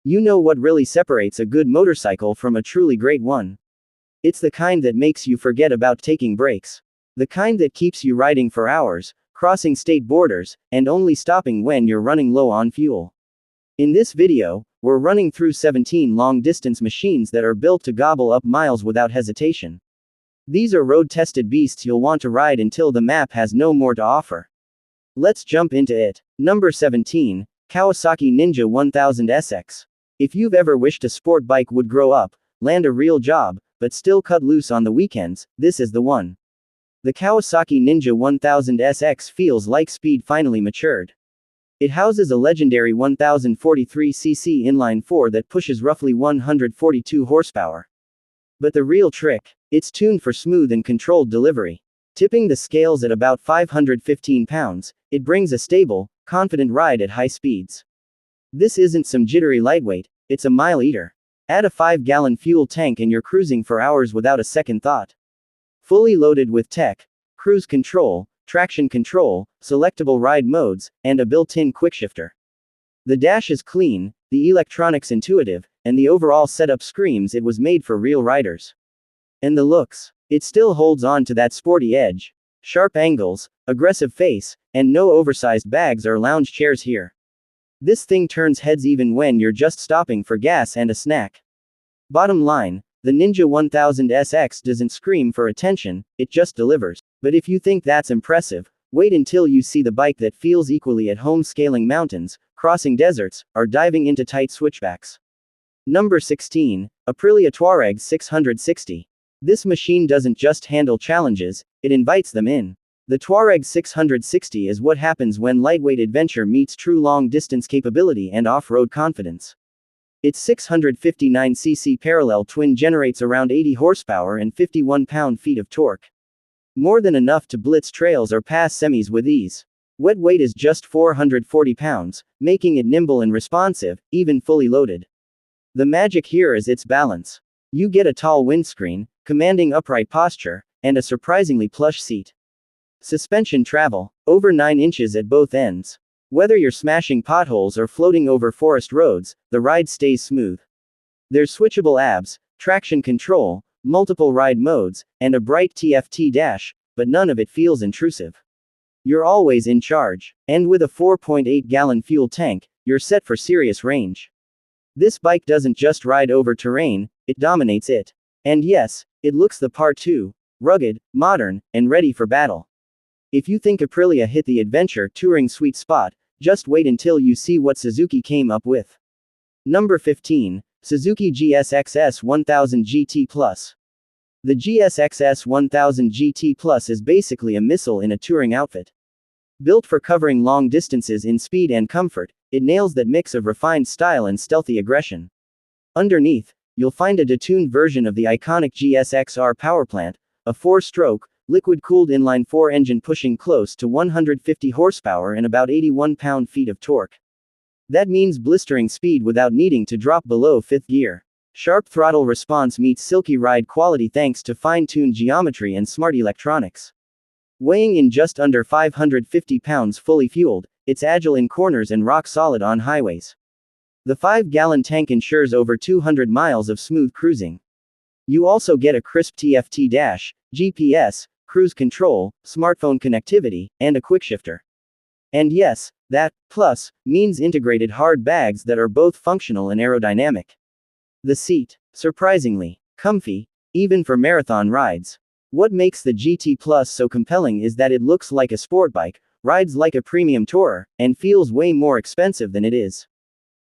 You know what really separates a good motorcycle from a truly great one? It's the kind that makes you forget about taking breaks. The kind that keeps you riding for hours, crossing state borders, and only stopping when you're running low on fuel. In this video, we're running through 17 long-distance machines that are built to gobble up miles without hesitation. These are road-tested beasts you'll want to ride until the map has no more to offer. Let's jump into it. Number 17, Kawasaki Ninja 1000 SX. If you've ever wished a sport bike would grow up, land a real job, but still cut loose on the weekends, this is the one. The Kawasaki Ninja 1000 SX feels like speed finally matured. It houses a legendary 1043cc inline-4 that pushes roughly 142 horsepower. But the real trick? It's tuned for smooth and controlled delivery. Tipping the scales at about 515 pounds, it brings a stable, confident ride at high speeds. This isn't some jittery lightweight, it's a mile eater. Add a 5-gallon fuel tank and you're cruising for hours without a second thought. Fully loaded with tech, cruise control, traction control, selectable ride modes, and a built-in quickshifter. The dash is clean, the electronics intuitive, and the overall setup screams it was made for real riders. And the looks. It still holds on to that sporty edge. Sharp angles, aggressive face, and no oversized bags or lounge chairs here. This thing turns heads even when you're just stopping for gas and a snack. Bottom line, the Ninja 1000 SX doesn't scream for attention, it just delivers. But if you think that's impressive, wait until you see the bike that feels equally at home scaling mountains, crossing deserts, or diving into tight switchbacks. Number 16, Aprilia Touareg 660. This machine doesn't just handle challenges, it invites them in. The Touareg 660 is what happens when lightweight adventure meets true long-distance capability and off-road confidence. Its 659cc parallel twin generates around 80 horsepower and 51 pound-feet of torque. More than enough to blitz trails or pass semis with ease. Wet weight is just 440 pounds, making it nimble and responsive, even fully loaded. The magic here is its balance. You get a tall windscreen, commanding upright posture, and a surprisingly plush seat. Suspension travel, over 9 inches at both ends. Whether you're smashing potholes or floating over forest roads, the ride stays smooth. There's switchable ABS, traction control, multiple ride modes, and a bright TFT dash, but none of it feels intrusive. You're always in charge. And with a 4.8-gallon fuel tank, you're set for serious range. This bike doesn't just ride over terrain, it dominates it. And yes, it looks the part too. Rugged, modern, and ready for battle. If you think Aprilia hit the adventure touring sweet spot, just wait until you see what Suzuki came up with. Number 15, Suzuki GSX-S 1000 GT Plus. The GSX-S 1000 GT Plus is basically a missile in a touring outfit. Built for covering long distances in speed and comfort, it nails that mix of refined style and stealthy aggression. Underneath, you'll find a detuned version of the iconic GSX-R powerplant, a 4-stroke, liquid-cooled inline-4 engine pushing close to 150 horsepower and about 81 pound-feet of torque. That means blistering speed without needing to drop below 5th gear. Sharp throttle response meets silky ride quality thanks to fine-tuned geometry and smart electronics. Weighing in just under 550 pounds fully fueled, it's agile in corners and rock-solid on highways. The 5-gallon tank ensures over 200 miles of smooth cruising. You also get a crisp TFT dash, GPS, cruise control, smartphone connectivity, and a quickshifter. And yes, that, plus, means integrated hard bags that are both functional and aerodynamic. The seat, surprisingly, comfy, even for marathon rides. What makes the GT Plus so compelling is that it looks like a sport bike, rides like a premium tourer, and feels way more expensive than it is.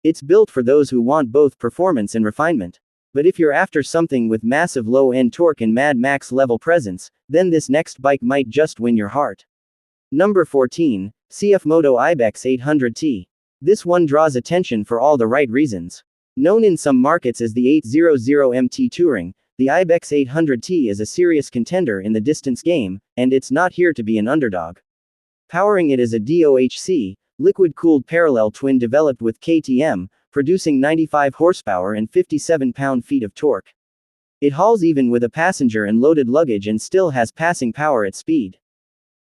It's built for those who want both performance and refinement. But if you're after something with massive low-end torque and Mad Max-level presence, then this next bike might just win your heart. Number 14, CF Moto Ibex 800T. This one draws attention for all the right reasons. Known in some markets as the 800MT Touring, the Ibex 800T is a serious contender in the distance game, and it's not here to be an underdog. Powering it is a DOHC, liquid-cooled parallel twin developed with KTM, producing 95 horsepower and 57 pound-feet of torque. It hauls even with a passenger and loaded luggage and still has passing power at speed.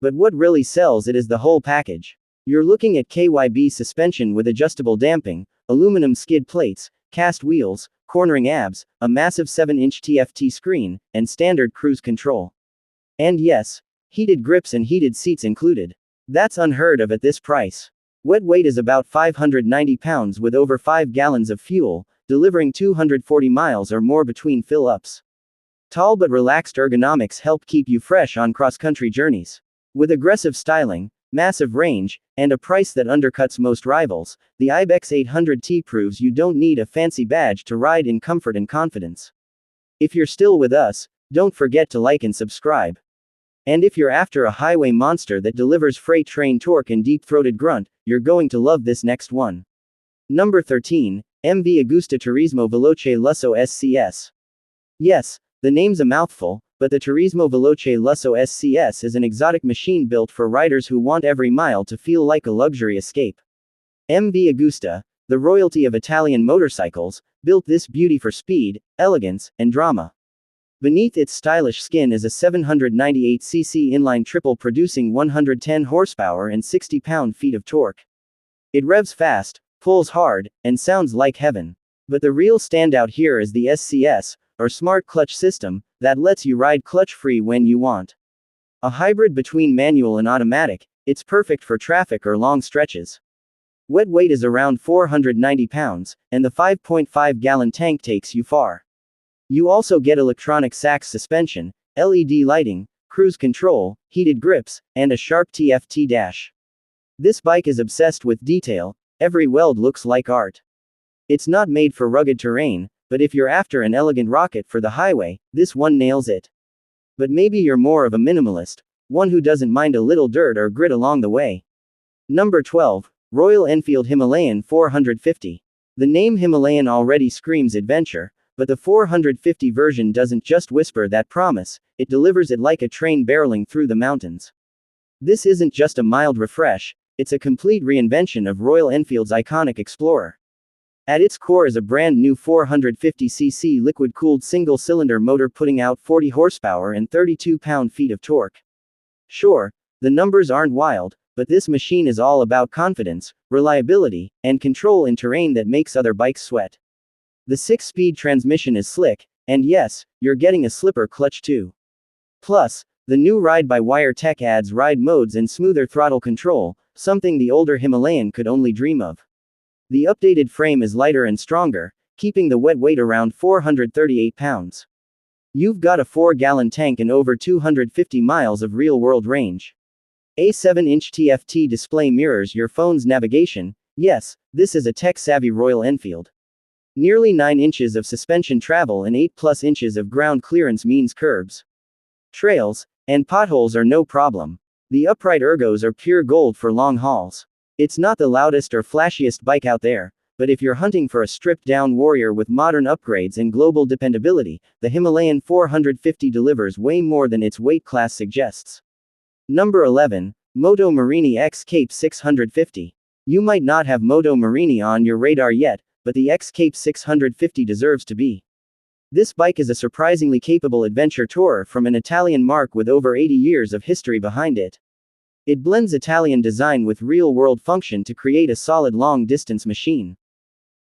But what really sells it is the whole package. You're looking at KYB suspension with adjustable damping, aluminum skid plates, cast wheels, cornering abs, a massive 7-inch TFT screen, and standard cruise control. And yes, heated grips and heated seats included. That's unheard of at this price. Wet weight is about 590 pounds with over 5 gallons of fuel, delivering 240 miles or more between fill-ups. Tall but relaxed ergonomics help keep you fresh on cross-country journeys. With aggressive styling, massive range, and a price that undercuts most rivals, the Ibex 800T proves you don't need a fancy badge to ride in comfort and confidence. If you're still with us, don't forget to like and subscribe. And if you're after a highway monster that delivers freight train torque and deep-throated grunt, you're going to love this next one. Number 13, MV Agusta Turismo Veloce Lusso SCS. Yes, the name's a mouthful, but the Turismo Veloce Lusso SCS is an exotic machine built for riders who want every mile to feel like a luxury escape. MV Agusta, the royalty of Italian motorcycles, built this beauty for speed, elegance, and drama. Beneath its stylish skin is a 798cc inline triple producing 110 horsepower and 60 pound-feet of torque. It revs fast, pulls hard, and sounds like heaven. But the real standout here is the SCS, or Smart Clutch System, that lets you ride clutch-free when you want. A hybrid between manual and automatic, it's perfect for traffic or long stretches. Wet weight is around 490 pounds, and the 5.5-gallon tank takes you far. You also get electronic Sachs suspension, LED lighting, cruise control, heated grips, and a sharp TFT dash. This bike is obsessed with detail, every weld looks like art. It's not made for rugged terrain, but if you're after an elegant rocket for the highway, this one nails it. But maybe you're more of a minimalist, one who doesn't mind a little dirt or grit along the way. Number 12, Royal Enfield Himalayan 450. The name Himalayan already screams adventure, but the 450 version doesn't just whisper that promise, it delivers it like a train barreling through the mountains. This isn't just a mild refresh, it's a complete reinvention of Royal Enfield's iconic Explorer. At its core is a brand new 450cc liquid-cooled single-cylinder motor putting out 40 horsepower and 32 pound-feet of torque. Sure, the numbers aren't wild, but this machine is all about confidence, reliability, and control in terrain that makes other bikes sweat. The 6-speed transmission is slick, and yes, you're getting a slipper clutch too. Plus, the new ride-by-wire tech adds ride modes and smoother throttle control, something the older Himalayan could only dream of. The updated frame is lighter and stronger, keeping the wet weight around 438 pounds. You've got a 4-gallon tank and over 250 miles of real-world range. A 7-inch TFT display mirrors your phone's navigation. Yes, this is a tech-savvy Royal Enfield. Nearly 9 inches of suspension travel and 8+ inches of ground clearance means curbs, trails, and potholes are no problem. The upright ergos are pure gold for long hauls. It's not the loudest or flashiest bike out there, but if you're hunting for a stripped-down warrior with modern upgrades and global dependability, the Himalayan 450 delivers way more than its weight class suggests. Number 11, Moto Morini X Cape 650. You might not have Moto Morini on your radar yet, but the X Cape 650 deserves to be. This bike is a surprisingly capable adventure tourer from an Italian marque with over 80 years of history behind it. It blends Italian design with real-world function to create a solid long-distance machine.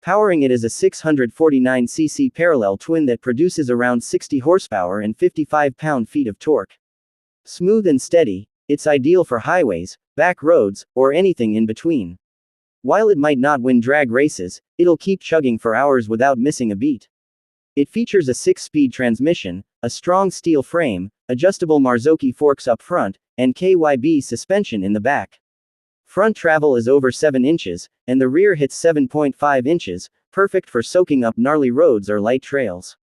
Powering it is a 649cc parallel twin that produces around 60 horsepower and 55 pound-feet of torque. Smooth and steady, it's ideal for highways, back roads, or anything in between. While it might not win drag races, it'll keep chugging for hours without missing a beat. It features a 6-speed transmission, a strong steel frame, adjustable Marzocchi forks up front, and KYB suspension in the back. Front travel is over 7 inches, and the rear hits 7.5 inches, perfect for soaking up gnarly roads or light trails.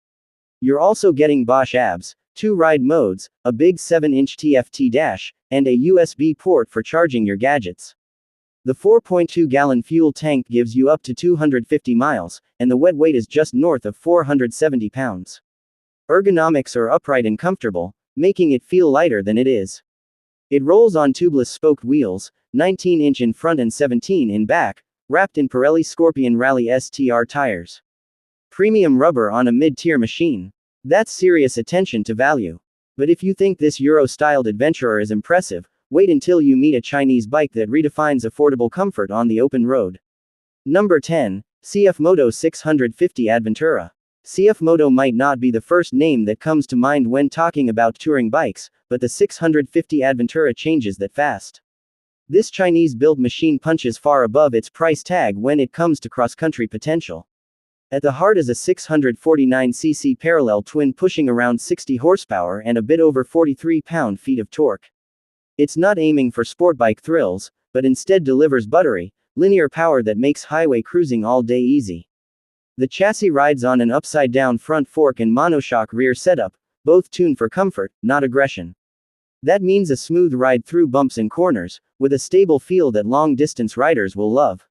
You're also getting Bosch ABS, 2 ride modes, a big 7-inch TFT dash, and a USB port for charging your gadgets. The 4.2-gallon fuel tank gives you up to 250 miles, and the wet weight is just north of 470 pounds. Ergonomics are upright and comfortable, making it feel lighter than it is. It rolls on tubeless spoked wheels, 19-inch in front and 17 in back, wrapped in Pirelli Scorpion Rally STR tires. Premium rubber on a mid-tier machine. That's serious attention to value. But if you think this Euro-styled adventurer is impressive, wait until you meet a Chinese bike that redefines affordable comfort on the open road. Number 10, CF Moto 650 Adventura. CF Moto might not be the first name that comes to mind when talking about touring bikes, but the 650 Adventura changes that fast. This Chinese-built machine punches far above its price tag when it comes to cross-country potential. At the heart is a 649cc parallel twin pushing around 60 horsepower and a bit over 43 pound-feet of torque. It's not aiming for sport bike thrills, but instead delivers buttery, linear power that makes highway cruising all day easy. The chassis rides on an upside-down front fork and monoshock rear setup, both tuned for comfort, not aggression. That means a smooth ride through bumps and corners, with a stable feel that long-distance riders will love.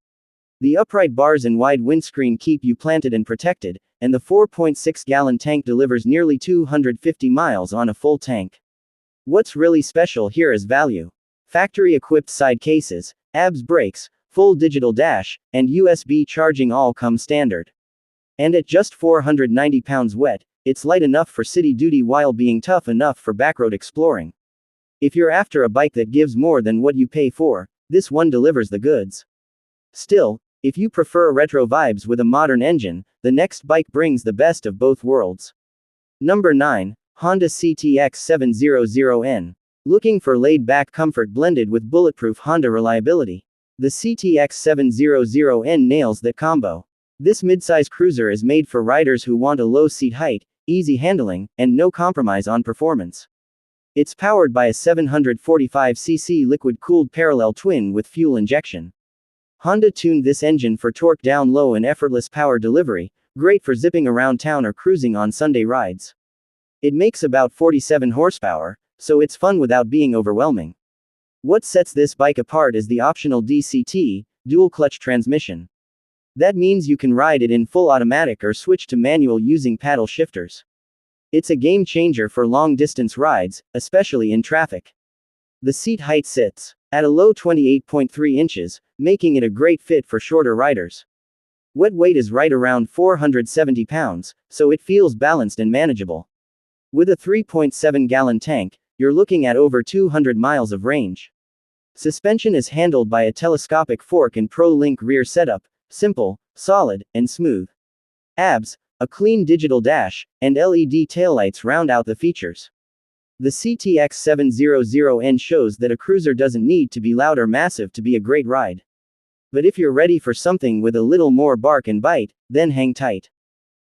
The upright bars and wide windscreen keep you planted and protected, and the 4.6-gallon tank delivers nearly 250 miles on a full tank. What's really special here is value. Factory-equipped side cases, ABS brakes, full digital dash, and USB charging all come standard. And at just 490 pounds wet, it's light enough for city duty while being tough enough for backroad exploring. If you're after a bike that gives more than what you pay for, this one delivers the goods. Still, if you prefer retro vibes with a modern engine, the next bike brings the best of both worlds. Number 9. Honda CTX 700N. Looking for laid-back comfort blended with bulletproof Honda reliability? The CTX 700N nails that combo. This midsize cruiser is made for riders who want a low seat height, easy handling, and no compromise on performance. It's powered by a 745cc liquid-cooled parallel twin with fuel injection. Honda tuned this engine for torque down low and effortless power delivery, great for zipping around town or cruising on Sunday rides. It makes about 47 horsepower, so it's fun without being overwhelming. What sets this bike apart is the optional DCT, dual-clutch transmission. That means you can ride it in full automatic or switch to manual using paddle shifters. It's a game changer for long-distance rides, especially in traffic. The seat height sits at a low 28.3 inches, making it a great fit for shorter riders. Wet weight is right around 470 pounds, so it feels balanced and manageable. With a 3.7-gallon tank, you're looking at over 200 miles of range. Suspension is handled by a telescopic fork and Pro-Link rear setup, simple, solid, and smooth. ABS, a clean digital dash, and LED taillights round out the features. The CTX 700N shows that a cruiser doesn't need to be loud or massive to be a great ride. But if you're ready for something with a little more bark and bite, then hang tight.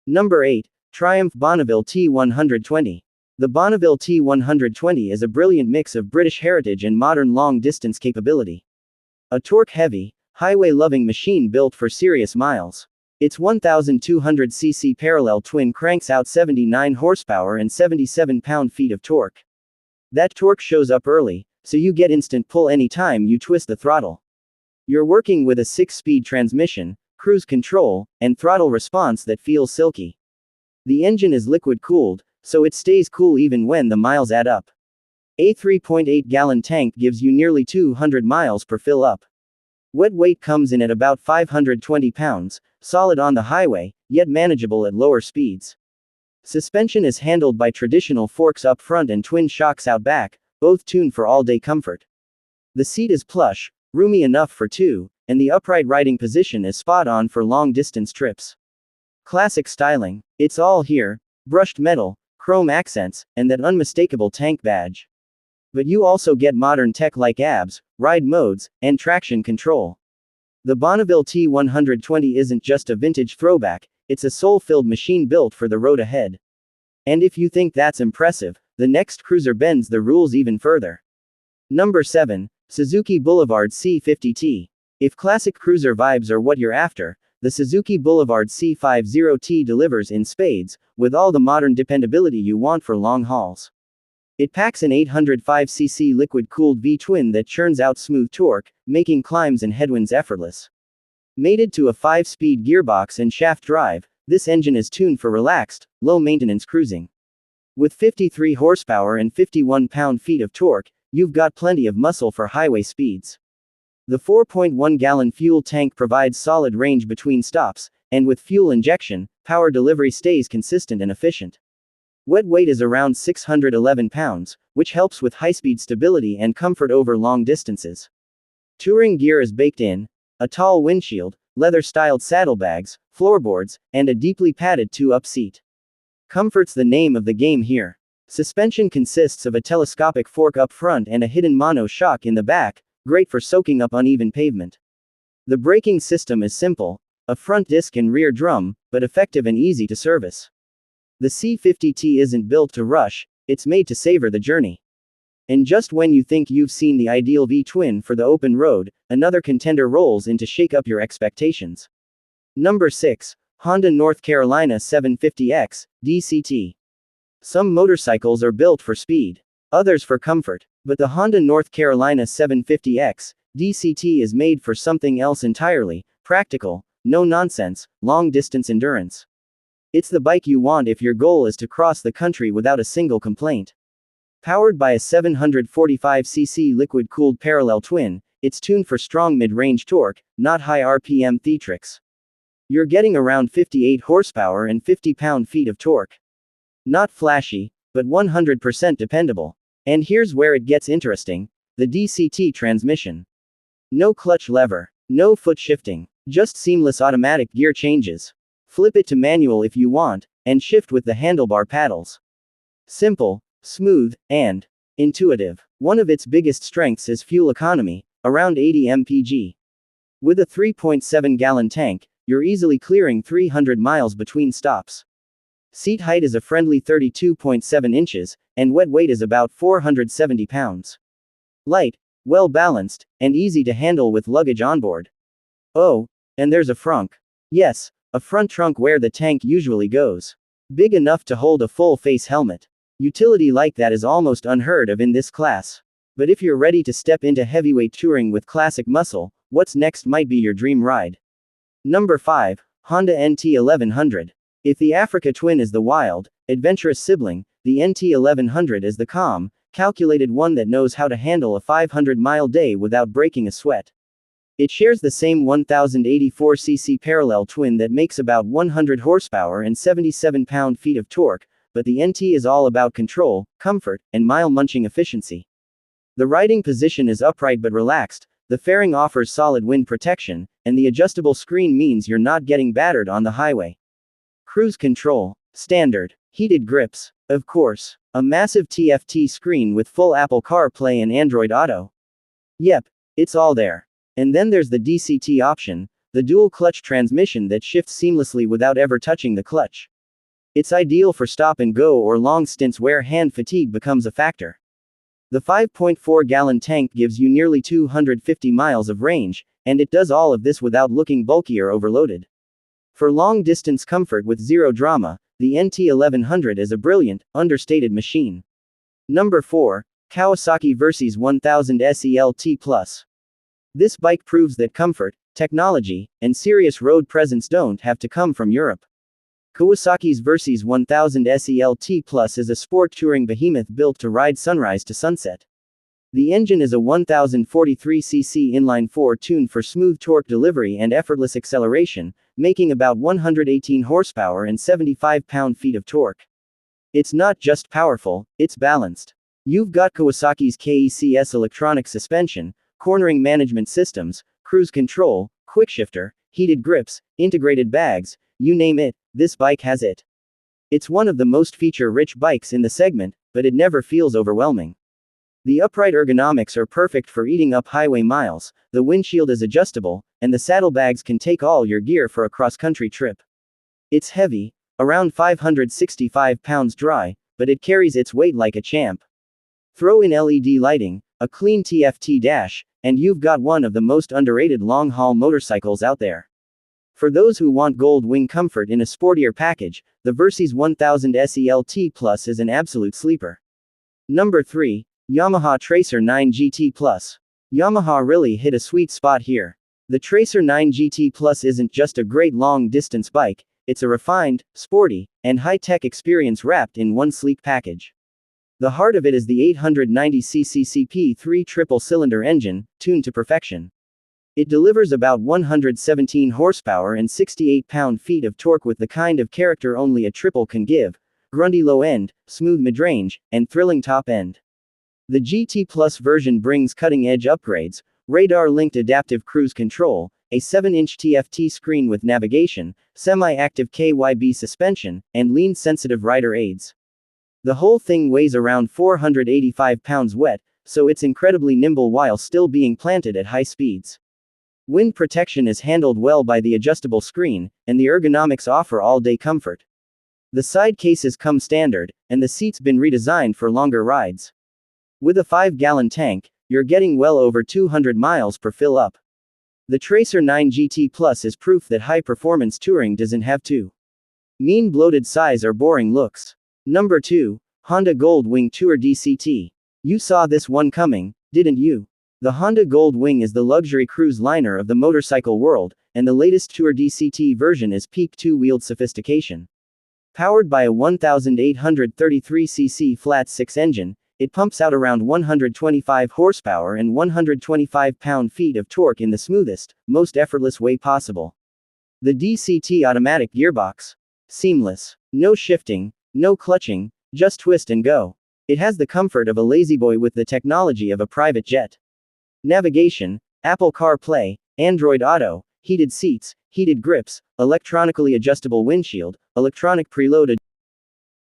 Number 8. Triumph Bonneville T120. The Bonneville T120 is a brilliant mix of British heritage and modern long-distance capability. A torque-heavy, highway-loving machine built for serious miles. Its 1,200cc parallel twin cranks out 79 horsepower and 77 pound-feet of torque. That torque shows up early, so you get instant pull anytime you twist the throttle. You're working with a 6-speed transmission, cruise control, and throttle response that feels silky. The engine is liquid-cooled, so it stays cool even when the miles add up. A 3.8-gallon tank gives you nearly 200 miles per fill-up. Wet weight comes in at about 520 pounds, solid on the highway, yet manageable at lower speeds. Suspension is handled by traditional forks up front and twin shocks out back, both tuned for all-day comfort. The seat is plush, roomy enough for two, and the upright riding position is spot-on for long-distance trips. Classic styling, it's all here: brushed metal, chrome accents, and that unmistakable tank badge. But you also get modern tech like ABS, ride modes, and traction control. The Bonneville T120 isn't just a vintage throwback, it's a soul-filled machine built for the road ahead. And if you think that's impressive, the next cruiser bends the rules even further. Number 7. Suzuki Boulevard C50T. If classic cruiser vibes are what you're after, the Suzuki Boulevard C50T delivers in spades, with all the modern dependability you want for long hauls. It packs an 805cc liquid-cooled V-twin that churns out smooth torque, making climbs and headwinds effortless. Mated to a 5-speed gearbox and shaft drive, this engine is tuned for relaxed, low-maintenance cruising. With 53 horsepower and 51 pound-feet of torque, you've got plenty of muscle for highway speeds. The 4.1-gallon fuel tank provides solid range between stops, and with fuel injection, power delivery stays consistent and efficient. Wet weight is around 611 pounds, which helps with high-speed stability and comfort over long distances. Touring gear is baked in: a tall windshield, leather-styled saddlebags, floorboards, and a deeply padded two-up seat. Comfort's the name of the game here. Suspension consists of a telescopic fork up front and a hidden mono shock in the back, great for soaking up uneven pavement. The braking system is simple, a front disc and rear drum, but effective and easy to service. The C50T isn't built to rush, it's made to savor the journey. And just when you think you've seen the ideal V-twin for the open road, another contender rolls in to shake up your expectations. Number 6. Honda North Carolina 750X, DCT. Some motorcycles are built for speed, others for comfort, but the Honda North Carolina 750X, DCT is made for something else entirely: practical, no nonsense, long distance endurance. It's the bike you want if your goal is to cross the country without a single complaint. Powered by a 745cc liquid-cooled parallel twin, it's tuned for strong mid-range torque, not high RPM theatrics. You're getting around 58 horsepower and 50 pound-feet of torque. Not flashy, but 100% dependable. And here's where it gets interesting: the DCT transmission. No clutch lever, no foot shifting, just seamless automatic gear changes. Flip it to manual if you want, and shift with the handlebar paddles. Simple, smooth, and intuitive. One of its biggest strengths is fuel economy, around 80 mpg. With a 3.7-gallon tank, you're easily clearing 300 miles between stops. Seat height is a friendly 32.7 inches, and wet weight is about 470 pounds. Light, well balanced, and easy to handle with luggage onboard. Oh, and there's a frunk. Yes, a front trunk where the tank usually goes. Big enough to hold a full-face helmet. Utility like that is almost unheard of in this class. But if you're ready to step into heavyweight touring with classic muscle, what's next might be your dream ride. Number 5. Honda NT 1100. If the Africa Twin is the wild, adventurous sibling, the NT 1100 is the calm, calculated one that knows how to handle a 500-mile day without breaking a sweat. It shares the same 1084cc parallel twin that makes about 100 horsepower and 77 pound-feet of torque, but the NT is all about control, comfort, and mile-munching efficiency. The riding position is upright but relaxed, the fairing offers solid wind protection, and the adjustable screen means you're not getting battered on the highway. Cruise control. Standard. Heated grips. Of course. A massive TFT screen with full Apple CarPlay and Android Auto. Yep, it's all there. And then there's the DCT option, the dual-clutch transmission that shifts seamlessly without ever touching the clutch. It's ideal for stop-and-go or long stints where hand fatigue becomes a factor. The 5.4-gallon tank gives you nearly 250 miles of range, and it does all of this without looking bulky or overloaded. For long-distance comfort with zero drama, the NT 1100 is a brilliant, understated machine. Number 4. Kawasaki Versys 1000 SEL-T Plus. This bike proves that comfort, technology, and serious road presence don't have to come from Europe. Kawasaki's Versys 1000 SEL-T Plus is a sport touring behemoth built to ride sunrise to sunset. The engine is a 1043cc inline-4 tuned for smooth torque delivery and effortless acceleration, making about 118 horsepower and 75 pound-feet of torque. It's not just powerful, it's balanced. You've got Kawasaki's KECS electronic suspension, cornering management systems, cruise control, quickshifter, heated grips, integrated bags, you name it, this bike has it. It's one of the most feature-rich bikes in the segment, but it never feels overwhelming. The upright ergonomics are perfect for eating up highway miles, the windshield is adjustable, and the saddlebags can take all your gear for a cross-country trip. It's heavy, around 565 pounds dry, but it carries its weight like a champ. Throw in LED lighting, a clean TFT dash, and you've got one of the most underrated long-haul motorcycles out there. For those who want gold wing comfort in a sportier package, the Versys 1000 SEL-T Plus is an absolute sleeper. Number 3. Yamaha Tracer 9 GT Plus. Yamaha really hit a sweet spot here. The Tracer 9 GT Plus isn't just a great long-distance bike, it's a refined, sporty, and high-tech experience wrapped in one sleek package. The heart of it is the 890cc CP3 triple-cylinder engine, tuned to perfection. It delivers about 117 horsepower and 68 pound-feet of torque with the kind of character only a triple can give: grunty low end, smooth mid-range, and thrilling top end. The GT Plus version brings cutting-edge upgrades, radar-linked adaptive cruise control, a 7-inch TFT screen with navigation, semi-active KYB suspension, and lean-sensitive rider aids. The whole thing weighs around 485 pounds wet, so it's incredibly nimble while still being planted at high speeds. Wind protection is handled well by the adjustable screen, and the ergonomics offer all-day comfort. The side cases come standard, and the seat's been redesigned for longer rides. With a 5-gallon tank, you're getting well over 200 miles per fill-up. The Tracer 9 GT Plus is proof that high-performance touring doesn't have to mean bloated size or boring looks. Number 2. Honda Goldwing Tour DCT. You saw this one coming, didn't you? The Honda Goldwing is the luxury cruise liner of the motorcycle world, and the latest Tour DCT version is peak two-wheeled sophistication. Powered by a 1,833cc flat-six engine, it pumps out around 125 horsepower and 125 pound-feet of torque in the smoothest, most effortless way possible. The DCT automatic gearbox. Seamless. No shifting, no clutching, just twist and go. It has the comfort of a lazyboy with the technology of a private jet. Navigation, Apple CarPlay, Android Auto, heated seats, heated grips, electronically adjustable windshield, electronic preload